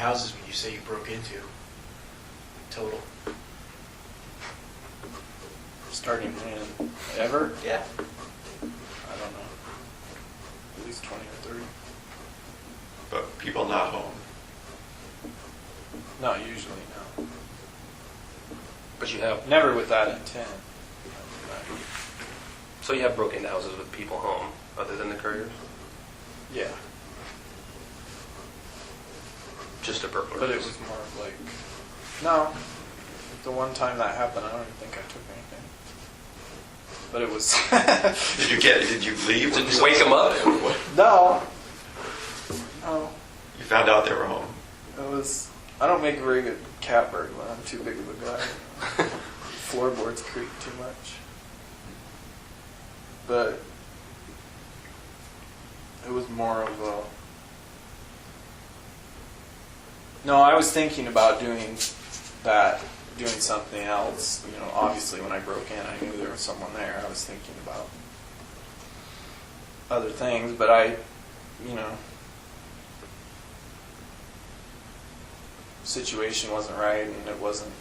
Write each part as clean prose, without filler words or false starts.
houses would you say you broke into total? Starting in ever? Yeah. I don't know. At least 20 or 30. But people not home. Not usually, no. But you have, Never with that intent. so you have broken into houses with people home, other than the couriers? Yeah. Just a burglary? But it was more of like, no. The one time that happened, I don't even think I took anything. But it was. Did you leave? Did you wake them up? No. No. You found out they were home. It was. I don't make a very good cat burglar. I'm too big of a guy. Floorboards creak too much. But it was more of a. No, I was thinking about doing something else. You know, obviously when I broke in, I knew there was someone there. I was thinking about other things, but situation wasn't right, and it wasn't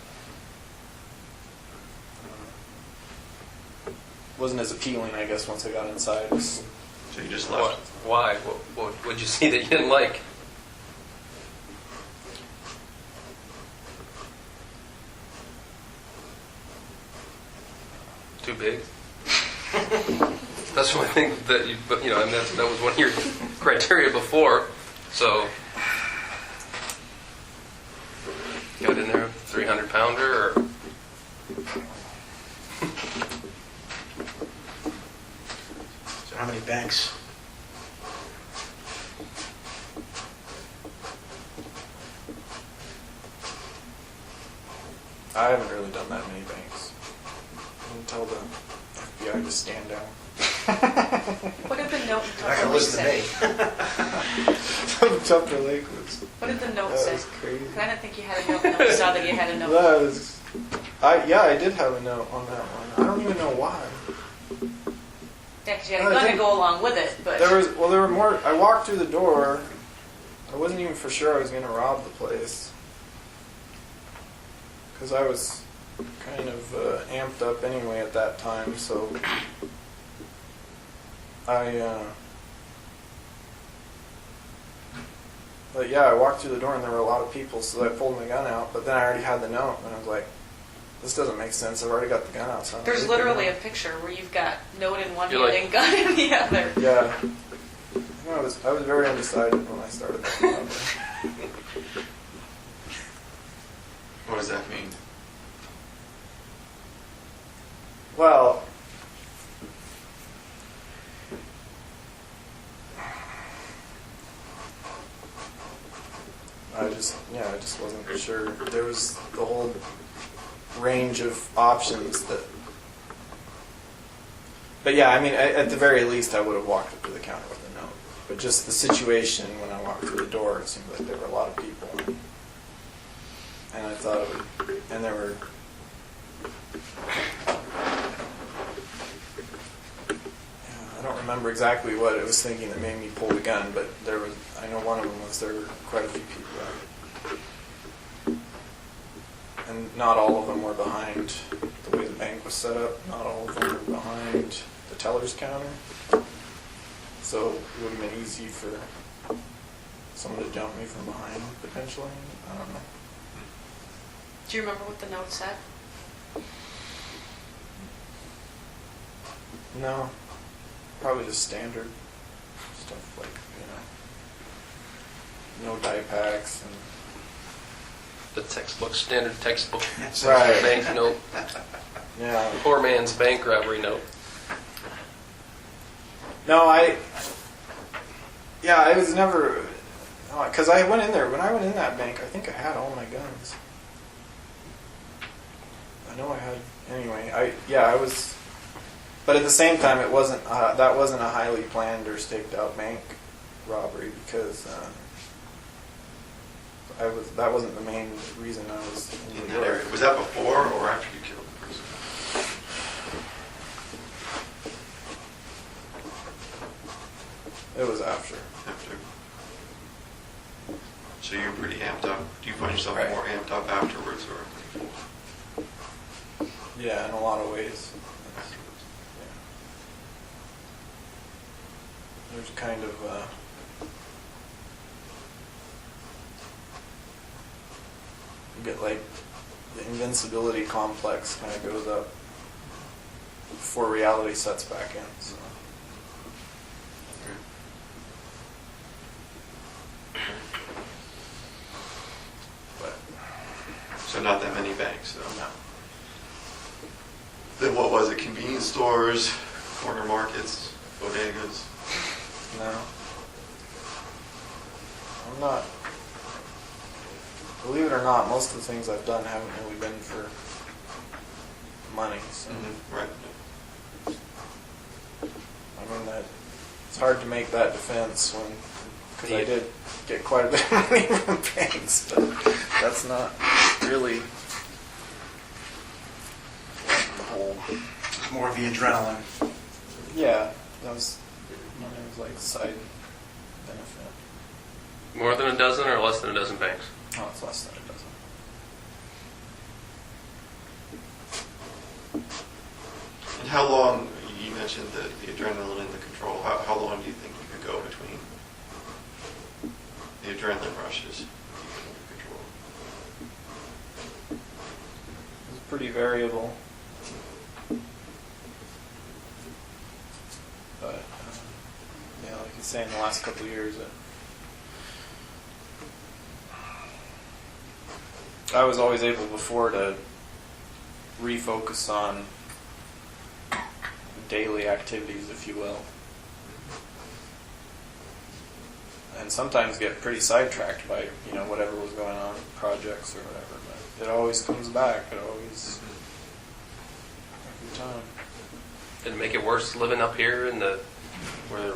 as appealing, I guess, once I got inside. So you just What? left. Why? What would you see that you didn't like? Too big? That's one thing that I mean, that was one of your criteria before. So, got in there, 300-pounder, or So how many banks? I haven't really done that many banks. Until the FBI to stand down. What did the note You're not in gonna listen to say? me. Tupper Lake was. What did the note That say? was crazy. 'Cause I didn't think you had a note. And I saw that you had a note. That was. I did have a note on that one. I don't even know why. Yeah, 'cause you had a gun to go along with it, but There were more. I walked through the door. I wasn't even for sure I was going to rob the place. Because I was kind of amped up anyway at that time, so but yeah, I walked through the door and there were a lot of people, so I pulled my gun out, but then I already had the note, and I was like, this doesn't make sense, I've already got the gun out. So I don't there's need the literally a note. picture where you've got note in one You're hand like- and gun in the other. Yeah. No, I was very undecided when I started that robbery. What does that mean? Well, I just wasn't sure. There was the whole range of options that. But yeah, I mean, at the very least, I would have walked up to the counter with a note. But just the situation when I walked through the door, it seemed like there were a lot of people, and I thought it would, and there were. I don't remember exactly what it was thinking that made me pull the gun, but I know one of them was there were quite a few people out. And not all of them were behind the way the bank was set up. Not all of them were behind the teller's counter. So it would have been easy for someone to jump me from behind, potentially. I don't know. Do you remember what the note said? No. Probably just standard stuff like, no die packs and the textbook, standard textbook, Right. bank note, yeah. poor man's bank robbery note. No, I was never, because I went in there, when I went in that bank, I think I had all my guns. I know I had, anyway, I was, but at the same time, that wasn't a highly planned or staked out bank robbery because that wasn't the main reason I was in In New that York. area. Was that before or after you killed the person? It was after. After. So you're pretty amped up. Do you find yourself Right. more amped up afterwards or before? Yeah, in a lot of ways. Yeah. There's kind of you get like the invincibility complex kind of goes up before reality sets back in. So. But So not that many banks, though. no. Then what was it? Convenience stores, corner markets, bodegas? No. I'm not. Believe it or not, most of the things I've done haven't really been for money. So Right. I mean that it's hard to make that defense when because I did get quite a bit of money from banks, but that's not really the whole. It's more of the adrenaline. Yeah, that was like a side benefit. More than a dozen or less than a dozen banks? Oh, it's less than a dozen. And how long, you mentioned the adrenaline and the control, how long do you think you could go between the adrenaline rushes and keeping under control? It's pretty variable. But, yeah, like you say, in the last couple of years, I was always able before to refocus on daily activities, if you will. And sometimes get pretty sidetracked by, whatever was going on, projects or whatever. But it always comes back. It always, every time. Did it make it worse living up here where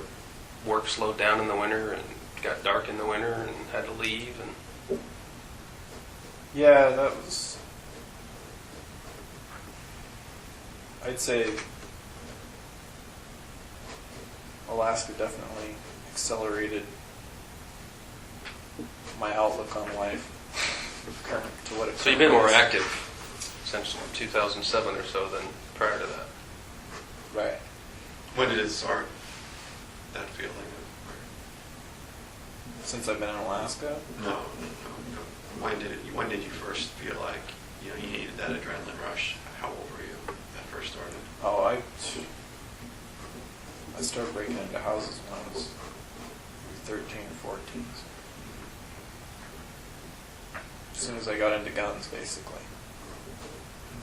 work slowed down in the winter and got dark in the winter and had to leave? And Yeah, that was. I'd say Alaska definitely accelerated my outlook on life current to what it. so you've been more is. active since 2007 or so than prior to that. Right. When did it start, that feeling of, Since I've been in Alaska. no. When did you first feel like, you needed that adrenaline rush? How old were you when that first started? Oh, I started breaking into houses when I was 13 or 14. As soon as I got into guns, basically,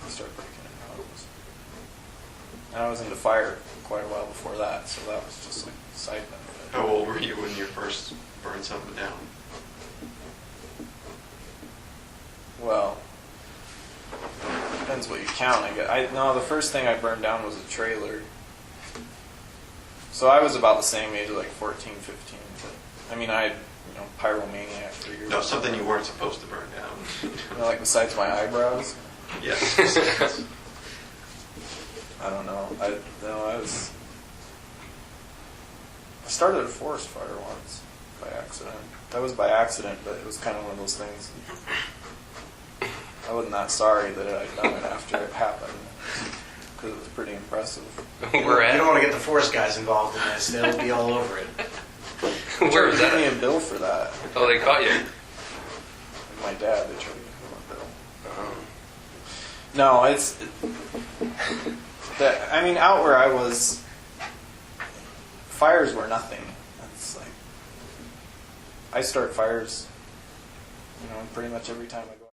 I started breaking into houses. And I was into fire quite a while before that, so that was just like a side benefit. How old were you when you first burned something down? Well, depends what you count. I guess. No, the first thing I burned down was a trailer. So I was about the same age, like 14, 15. But, I mean, I had, pyromaniac for years. No, something you weren't supposed to burn down. Like besides my eyebrows. Yes. I don't know. I started a forest fire once by accident. That was by accident, but it was kind of one of those things. I wasn't that sorry that I'd done it after it happened, because it was pretty impressive. Where You don't at? want to get the forest guys involved in this. They'll be all over it. Where was They gave me that? a bill for that. Oh, they caught you. My dad, they tried to give him a bill. Oh. No, it's that. I mean, out where I was, fires were nothing. It's like I start fires, pretty much every time I go.